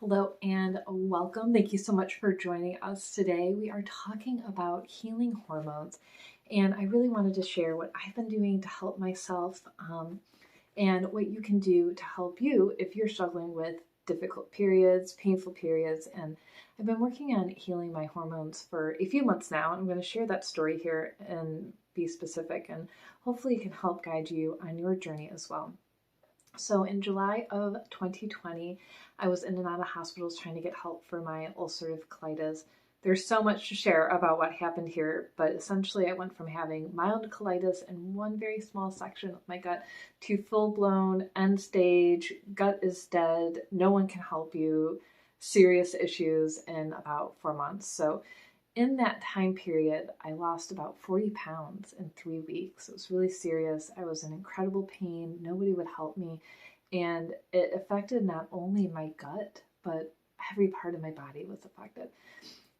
Hello and welcome. Thank you so much for joining us today. We are talking about healing hormones, and I really wanted to share what I've been doing to help myself and what you can do to help you if you're struggling with difficult periods, painful periods. And I've been working on healing my hormones for a few months now. I'm going to share that story here and be specific, and hopefully it can help guide you on your journey as well. So in July of 2020, I was in and out of hospitals trying to get help for my ulcerative colitis. There's so much to share about what happened here, but essentially I went from having mild colitis in one very small section of my gut to full-blown end stage, gut is dead, no one can help you, serious issues in about 4 months. So in that time period, I lost about 40 pounds in 3 weeks. It was really serious. I was in incredible pain. Nobody would help me. And it affected not only my gut, but every part of my body was affected.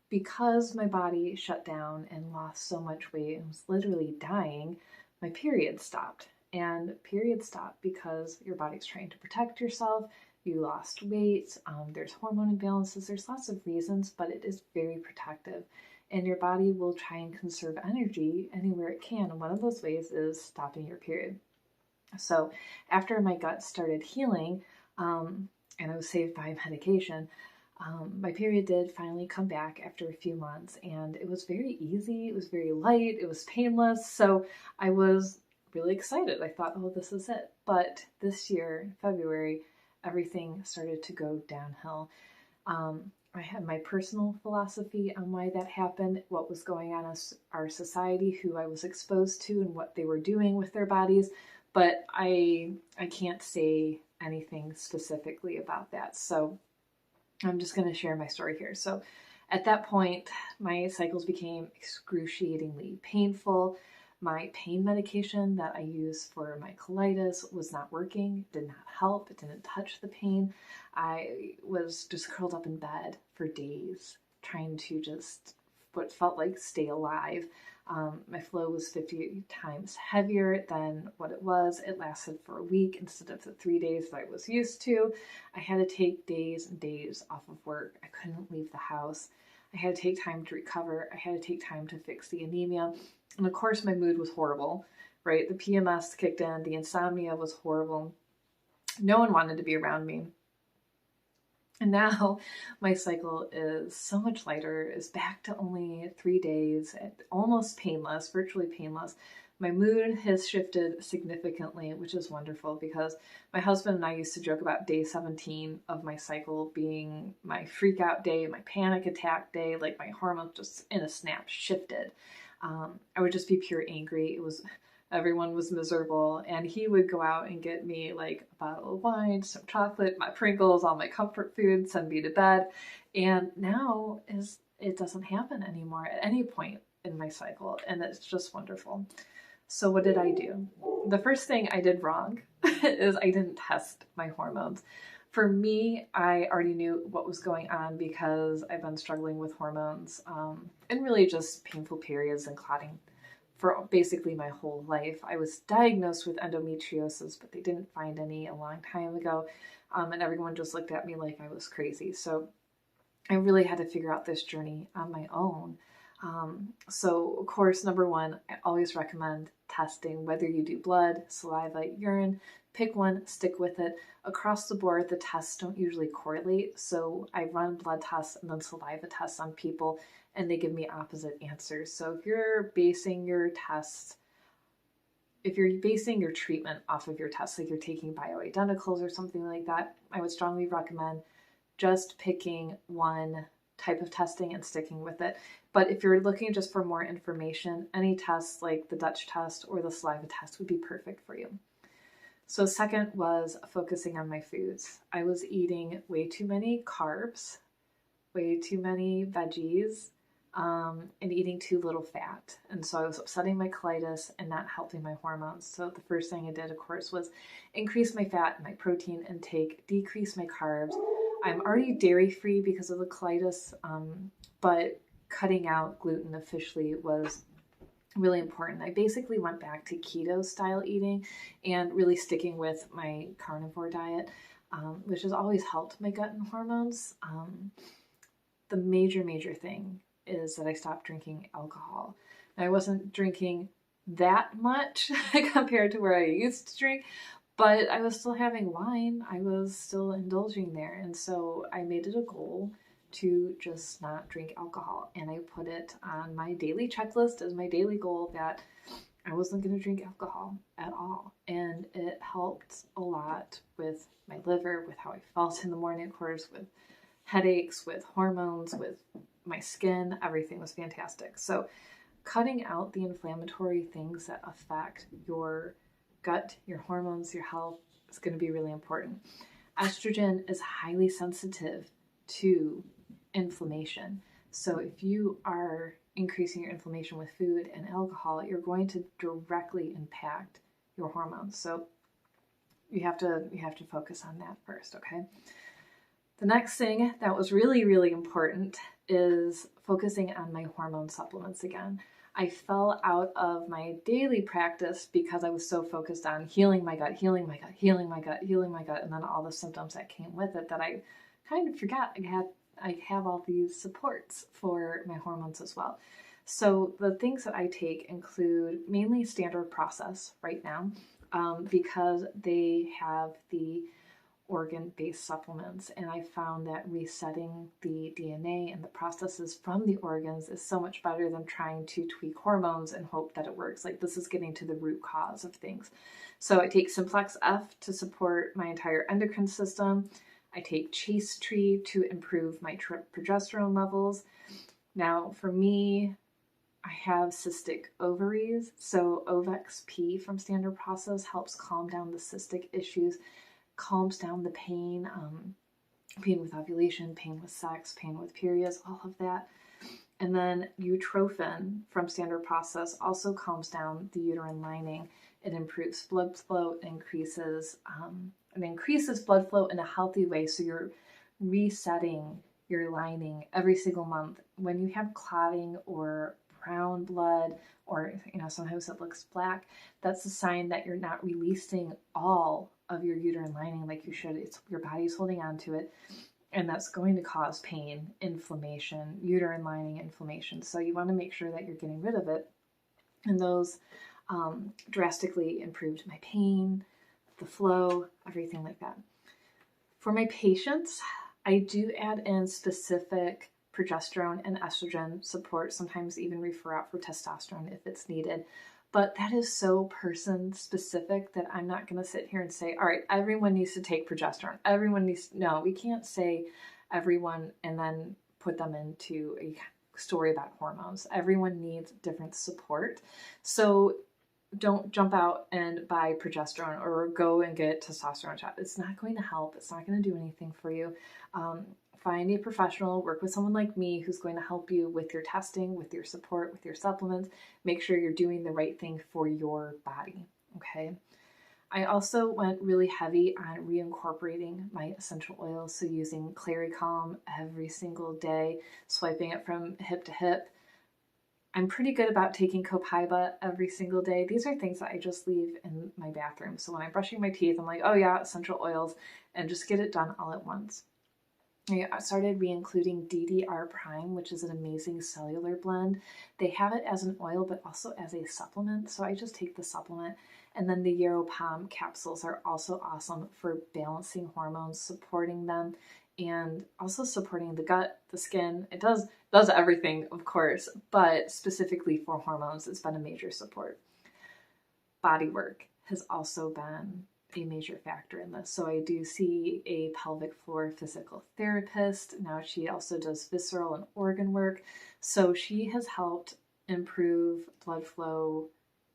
Because my body shut down and lost so much weight and was literally dying, my period stopped. And period stopped because your body's trying to protect yourself. You lost weight, there's hormone imbalances, there's lots of reasons, but it is very protective. And your body will try and conserve energy anywhere it can. And one of those ways is stopping your period. So after my gut started healing, and I was saved by medication, my period did finally come back after a few months, and it was very easy, it was very light, it was painless. So I was really excited. I thought, oh, this is it. But this year, February, everything started to go downhill. I had my personal philosophy on why that happened, what was going on in our society, who I was exposed to, and what they were doing with their bodies. But I can't say anything specifically about that. So I'm just going to share my story here. So at that point, my cycles became excruciatingly painful. My pain medication that I use for my colitis was not working, did not help, it didn't touch the pain. I was just curled up in bed for days, trying to just what felt like stay alive. My flow was 50 times heavier than what it was. It lasted for a week instead of the 3 days that I was used to. I had to take days and days off of work. I couldn't leave the house. I had to take time to recover. I had to take time to fix the anemia. And of course, my mood was horrible, right? The PMS kicked in, the insomnia was horrible. No one wanted to be around me. And now my cycle is so much lighter, is back to only 3 days, almost painless, virtually painless. My mood has shifted significantly, which is wonderful because my husband and I used to joke about day 17 of my cycle being my freak out day, my panic attack day, like my hormones just in a snap shifted. I would just be pure angry. Everyone was miserable, and he would go out and get me like a bottle of wine, some chocolate, my Pringles, all my comfort food, send me to bed. And now it doesn't happen anymore at any point in my cycle, and it's just wonderful. So what did I do? The first thing I did wrong is I didn't test my hormones. For me, I already knew what was going on because I've been struggling with hormones and really just painful periods and clotting for basically my whole life. I was diagnosed with endometriosis, but they didn't find any a long time ago, and everyone just looked at me like I was crazy. So I really had to figure out this journey on my own. So of course, number one, I always recommend testing, whether you do blood, saliva, urine, pick one, stick with it. Across the board, the tests don't usually correlate. So I run blood tests and then saliva tests on people, and they give me opposite answers. So if you're basing your tests, if you're basing your treatment off of your tests, like you're taking bioidenticals or something like that, I would strongly recommend just picking one type of testing and sticking with it. But if you're looking just for more information, any tests like the Dutch test or the saliva test would be perfect for you. So second was focusing on my foods. I was eating way too many carbs, way too many veggies, and eating too little fat. And so I was upsetting my colitis and not helping my hormones. So the first thing I did, of course, was increase my fat and my protein intake, decrease my carbs. I'm already dairy-free because of the colitis, but cutting out gluten officially was really important. I basically went back to keto style eating and really sticking with my carnivore diet. which has always helped my gut and hormones. The major thing is that I stopped drinking alcohol. Now, I wasn't drinking that much compared to where I used to drink, but I was still having wine. I was still indulging there. And so I made it a goal to just not drink alcohol. And I put it on my daily checklist as my daily goal that I wasn't going to drink alcohol at all. And it helped a lot with my liver, with how I felt in the morning, of course, with headaches, with hormones, with my skin. Everything was fantastic. So cutting out the inflammatory things that affect your gut, your hormones, your health is going to be really important. Estrogen is highly sensitive to inflammation. So if you are increasing your inflammation with food and alcohol, you're going to directly impact your hormones. So you have to focus on that first, okay? The next thing that was really important is focusing on my hormone supplements again. I fell out of my daily practice because I was so focused on healing my gut, and then all the symptoms that came with it that I kind of forgot I have all these supports for my hormones as well. So the things that I take include mainly standard process right now, because they have the organ-based supplements, and I found that resetting the DNA and the processes from the organs is so much better than trying to tweak hormones and hope that it works. Like, this is getting to the root cause of things. So I take Simplex F to support my entire endocrine system. I take Chase Tree to improve my progesterone levels. Now, for me, I have cystic ovaries, so Ovex P from Standard Process helps calm down the cystic issues, calms down the pain, pain with ovulation, pain with sex, pain with periods, all of that. And then Utrophin from Standard Process also calms down the uterine lining. It improves blood flow, it increases blood flow in a healthy way, so you're resetting your lining every single month. When you have clotting or brown blood, or sometimes it looks black, that's a sign that you're not releasing all of your uterine lining like you should. It's your body's holding on to it, and that's going to cause pain, inflammation, uterine lining inflammation. So you want to make sure that you're getting rid of it. And those drastically improved my pain, the flow, everything like that. For my patients, I do add in specific progesterone and estrogen support, sometimes even refer out for testosterone if it's needed. But that is so person specific that I'm not going to sit here and say, all right, everyone needs to take progesterone. No, we can't say everyone and then put them into a story about hormones. Everyone needs different support. So don't jump out and buy progesterone or go and get testosterone shot. It's not going to help. It's not going to do anything for you. Find a professional, work with someone like me who's going to help you with your testing, with your support, with your supplements. Make sure you're doing the right thing for your body, okay? I also went really heavy on reincorporating my essential oils, so using Clary Calm every single day, swiping it from hip to hip. I'm pretty good about taking Copaiba every single day. These are things that I just leave in my bathroom. So when I'm brushing my teeth, I'm like, oh yeah, essential oils, and just get it done all at once. I started re-including DDR Prime, which is an amazing cellular blend. They have it as an oil, but also as a supplement. So I just take the supplement. And then the Yarrow Palm capsules are also awesome for balancing hormones, supporting them, and also supporting the gut, the skin. It does everything, of course, but specifically for hormones, it's been a major support. Body work has also been a major factor in this. So I do see a pelvic floor physical therapist. Now she also does visceral and organ work. So she has helped improve blood flow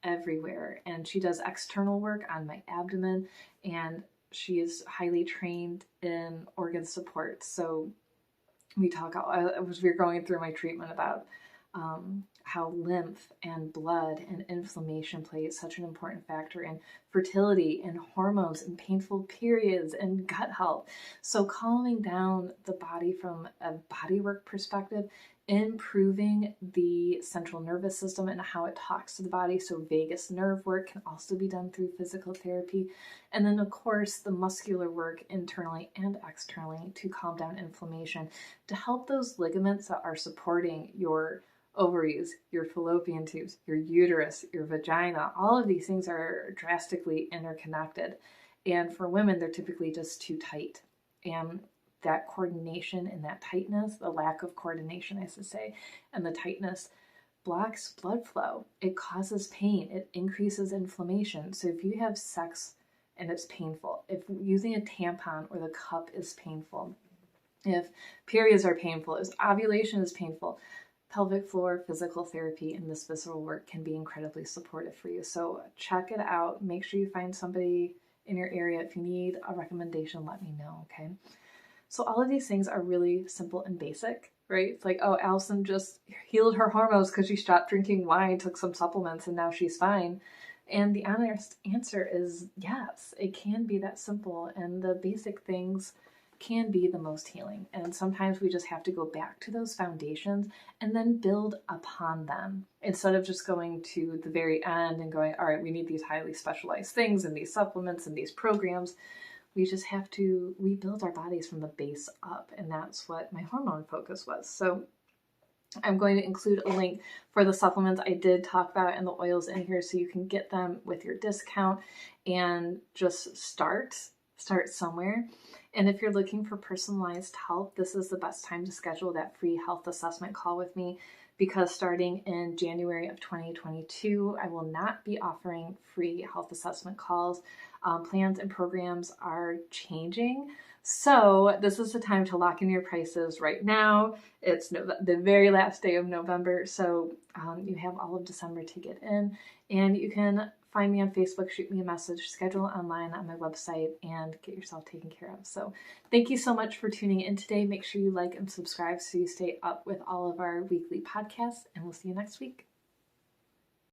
everywhere. And she does external work on my abdomen, and she is highly trained in organ support. So we were going through my treatment about how lymph and blood and inflammation play such an important factor in fertility and hormones and painful periods and gut health. So calming down the body from a bodywork perspective improving the central nervous system and how it talks to the body. So vagus nerve work can also be done through physical therapy. And then of course the muscular work internally and externally to calm down inflammation, to help those ligaments that are supporting your ovaries, your fallopian tubes, your uterus, your vagina. All of these things are drastically interconnected. And for women, they're typically just too tight. And that coordination and that tightness, the lack of coordination, I should say, and the tightness blocks blood flow. It causes pain. It increases inflammation. So if you have sex and it's painful, if using a tampon or the cup is painful, if periods are painful, if ovulation is painful, pelvic floor physical therapy and this visceral work can be incredibly supportive for you. So check it out. Make sure you find somebody in your area. If you need a recommendation, let me know, okay? So all of these things are really simple and basic, right? It's like, oh, Alison just healed her hormones because she stopped drinking wine, took some supplements, and now she's fine. And the honest answer is yes, it can be that simple. And the basic things can be the most healing. And sometimes we just have to go back to those foundations and then build upon them instead of just going to the very end and going, all right, we need these highly specialized things and these supplements and these programs. We just have to rebuild our bodies from the base up. And that's what my hormone focus was. So I'm going to include a link for the supplements I did talk about and the oils in here so you can get them with your discount and just start somewhere. And if you're looking for personalized help, this is the best time to schedule that free health assessment call with me, because starting in January of 2022, I will not be offering free health assessment calls. Plans and programs are changing. So this is the time to lock in your prices right now. It's the very last day of November. So you have all of December to get in, and you can find me on Facebook, shoot me a message, schedule online on my website, and get yourself taken care of. So thank you so much for tuning in today. Make sure you like and subscribe so you stay up with all of our weekly podcasts, and we'll see you next week.